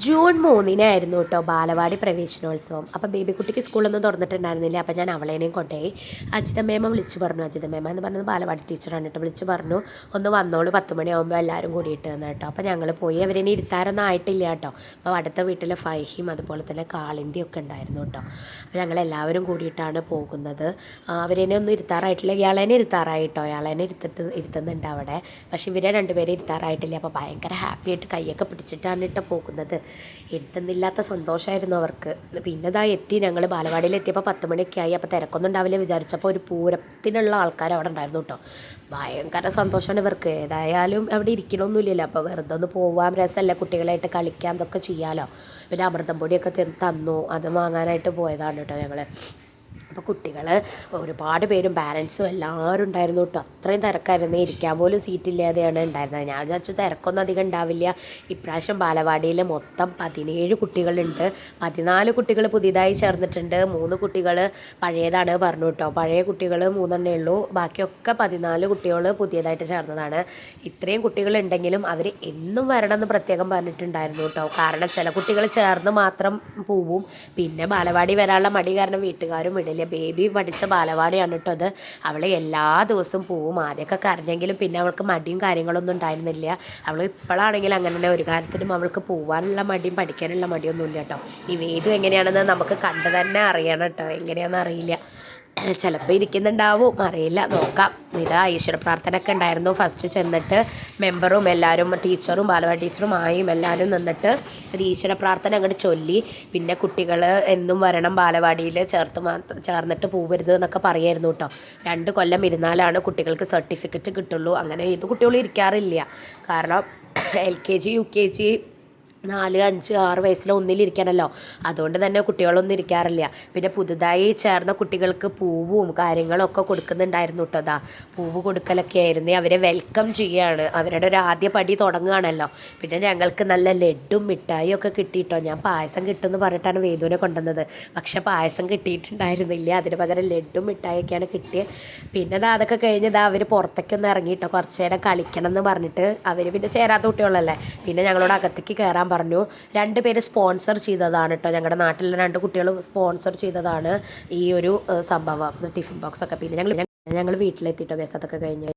June 3-നായിരുന്നു കേട്ടോ ബാലവാടി പ്രവേശനോത്സവം. അപ്പോൾ ബേബിക്കുട്ടിക്ക് സ്കൂളൊന്നും തുറന്നിട്ടുണ്ടായിരുന്നില്ല. അപ്പോൾ ഞാൻ അവളേനെയും കൊണ്ടുപോയി. അജിതമ്മേമ്മ വിളിച്ചു പറഞ്ഞു. അജിതമ്മേമ്മ എന്ന് പറഞ്ഞത് ബാലവാടി ടീച്ചറാണ് കേട്ടോ. വിളിച്ചു പറഞ്ഞു ഒന്ന് വന്നോളൂ 10 മണിയാകുമ്പോൾ എല്ലാവരും കൂടിയിട്ട് എന്ന് കേട്ടോ. അപ്പോൾ ഞങ്ങൾ പോയി. അവരെന്നെ ഇരുത്താറൊന്നും ആയിട്ടില്ല കേട്ടോ. അപ്പോൾ അടുത്ത വീട്ടിലെ ഫൈഹിയും അതുപോലെ തന്നെ കാളിന്തിയും ഒക്കെ ഉണ്ടായിരുന്നു കേട്ടോ. അപ്പോൾ ഞങ്ങളെല്ലാവരും കൂടിയിട്ടാണ് പോകുന്നത്. അവരെന്നെ ഒന്നും ഇരുത്താറായിട്ടില്ല. ഇയാളേനെ ഇരുത്താറായിട്ടോ. ഇയാളേനെ ഇരുത്തുന്നുണ്ട് അവിടെ. പക്ഷേ ഇവരെ രണ്ടുപേരെ ഇരുത്താറായിട്ടില്ല. അപ്പോൾ ഭയങ്കര ഹാപ്പി ആയിട്ട് കൈയൊക്കെ പിടിച്ചിട്ടാണ് കേട്ടോ പോകുന്നത്. എന്തെന്നില്ലാത്ത സന്തോഷമായിരുന്നു അവർക്ക്. പിന്നെ ഇതാ എത്തി. ഞങ്ങൾ ബാലവാടിയിൽ എത്തിയപ്പോൾ 10 മണിയൊക്കെ ആയി. അപ്പോൾ തിരക്കൊന്നും ഉണ്ടാവില്ല വിചാരിച്ചപ്പോൾ ഒരു പൂരത്തിനുള്ള ആൾക്കാർ അവിടെ ഉണ്ടായിരുന്നു കേട്ടോ. ഭയങ്കര സന്തോഷമാണ് ഇവർക്ക്. ഏതായാലും അവിടെ ഇരിക്കണമൊന്നുമില്ലല്ലോ. അപ്പോൾ വെറുതെ ഒന്ന് പോവാൻ രസമല്ല, കുട്ടികളായിട്ട് കളിക്കാം, ഇതൊക്കെ ചെയ്യാമല്ലോ. പിന്നെ അമൃതം പൊടിയൊക്കെ തന്നു, അത് വാങ്ങാനായിട്ട് പോയതാണ് കേട്ടോ ഞങ്ങൾ. അപ്പോൾ കുട്ടികൾ ഒരുപാട് പേരും പാരൻസും എല്ലാവരും ഉണ്ടായിരുന്നു കേട്ടോ. അത്രയും തിരക്കായിരുന്നു. ഇരിക്കാൻ പോലും സീറ്റില്ലാതെയാണ് ഉണ്ടായിരുന്നത്. ഞാൻ വിചാരിച്ചു തിരക്കൊന്നും അധികം ഉണ്ടാവില്ല. ഇപ്രാവശ്യം ബാലവാടിയിൽ മൊത്തം 17 കുട്ടികളുണ്ട്. 14 കുട്ടികൾ പുതിയതായി ചേർന്നിട്ടുണ്ട്, 3 കുട്ടികൾ പഴയതാണ് പറഞ്ഞു കേട്ടോ. പഴയ കുട്ടികൾ 3 ഉള്ളൂ, ബാക്കിയൊക്കെ 14 കുട്ടികൾ പുതിയതായിട്ട് ചേർന്നതാണ്. ഇത്രയും കുട്ടികളുണ്ടെങ്കിലും അവർ എന്നും വരണമെന്ന് പ്രത്യേകം പറഞ്ഞിട്ടുണ്ടായിരുന്നു കേട്ടോ. കാരണം ചില കുട്ടികൾ ചേർന്ന് മാത്രം പോവും. പിന്നെ ബാലവാടി വരാനുള്ള മടി കാരണം വീട്ടുകാരും വിടില്ല. ബേബി പഠിച്ച ബാലവാടിയാണ് കേട്ടോ അത്. അവൾ എല്ലാ ദിവസവും പോവും. ആദ്യമൊക്കെ കരഞ്ഞെങ്കിലും പിന്നെ അവൾക്ക് മടിയും കാര്യങ്ങളൊന്നും ഉണ്ടായിരുന്നില്ല. അവൾ ഇപ്പോഴാണെങ്കിൽ അങ്ങനെ തന്നെ ഒരു കാര്യത്തിനും അവൾക്ക് പോകാനുള്ള മടിയും പഠിക്കാനുള്ള മടിയൊന്നുമില്ല കേട്ടോ. ഈ വേദു എങ്ങനെയാണെന്ന് നമുക്ക് കണ്ടു തന്നെ അറിയണം കേട്ടോ. എങ്ങനെയാണെന്ന് അറിയില്ല, ചിലപ്പോൾ ഇരിക്കുന്നുണ്ടാവും, അറിയില്ല, നോക്കാം. ഇതാ ഈശ്വര പ്രാർത്ഥനയൊക്കെ ഉണ്ടായിരുന്നു. ഫസ്റ്റ് ചെന്നിട്ട് മെമ്പറും എല്ലാവരും ടീച്ചറും ബാലവാടി ടീച്ചറും ആയും എല്ലാവരും നിന്നിട്ട് ഒരു ഈശ്വര പ്രാർത്ഥന അങ്ങോട്ട് ചൊല്ലി. പിന്നെ കുട്ടികൾ എന്നും വരണം ബാലവാടിയിൽ, ചേർന്നിട്ട് പോവരുത് എന്നൊക്കെ പറയായിരുന്നു കേട്ടോ. 2 കൊല്ലം ഇരുന്നാലാണ് കുട്ടികൾക്ക് സർട്ടിഫിക്കറ്റ് കിട്ടുള്ളൂ. അങ്ങനെ ഏത് കുട്ടികളും ഇരിക്കാറില്ല. കാരണം LKG UKG 4, 5, 6 വയസ്സിൽ ഒന്നിലിരിക്കണമല്ലോ. അതുകൊണ്ട് തന്നെ കുട്ടികളൊന്നും ഇരിക്കാറില്ല. പിന്നെ പുതുതായി ചേർന്ന കുട്ടികൾക്ക് പൂവും കാര്യങ്ങളൊക്കെ കൊടുക്കുന്നുണ്ടായിരുന്നു കേട്ടോ. അതാ പൂവ് കൊടുക്കലൊക്കെ ആയിരുന്നു. അവരെ വെൽക്കം ചെയ്യുകയാണ്. അവരുടെ ഒരു ആദ്യ പടി തുടങ്ങുകയാണല്ലോ. പിന്നെ ഞങ്ങൾക്ക് നല്ല ലഡ്ഡും മിഠായിയും ഒക്കെ കിട്ടിയിട്ടോ. ഞാൻ പായസം കിട്ടുമെന്ന് പറഞ്ഞിട്ടാണ് വേദുവിനെ കൊണ്ടുവന്നത്. പക്ഷെ പായസം കിട്ടിയിട്ടുണ്ടായിരുന്നില്ല. അതിന് പകരം ലഡ്ഡും മിഠായിയൊക്കെയാണ് കിട്ടിയത്. പിന്നെ അതൊക്കെ കഴിഞ്ഞ് അവർ പുറത്തേക്കൊന്ന് ഇറങ്ങിയിട്ടോ. കുറച്ച് നേരം കളിക്കണം എന്ന് പറഞ്ഞിട്ട്. അവർ പിന്നെ ചേരാത്ത കുട്ടികളല്ലേ. പിന്നെ ഞങ്ങളോട് അകത്തേക്ക് കയറാൻ പറഞ്ഞു. 2 പേര് സ്പോൺസർ ചെയ്തതാണ് കേട്ടോ. ഞങ്ങളുടെ നാട്ടിലെ 2 കുട്ടികൾ സ്പോൺസർ ചെയ്തതാണ് ഈ ഒരു സംഭവം, ടിഫിൻ ബോക്സ് ഒക്കെ. പിന്നെ ഞങ്ങൾ വീട്ടിലെത്തിയിട്ടോ. ഗസ് അതൊക്കെ കഴിഞ്ഞ്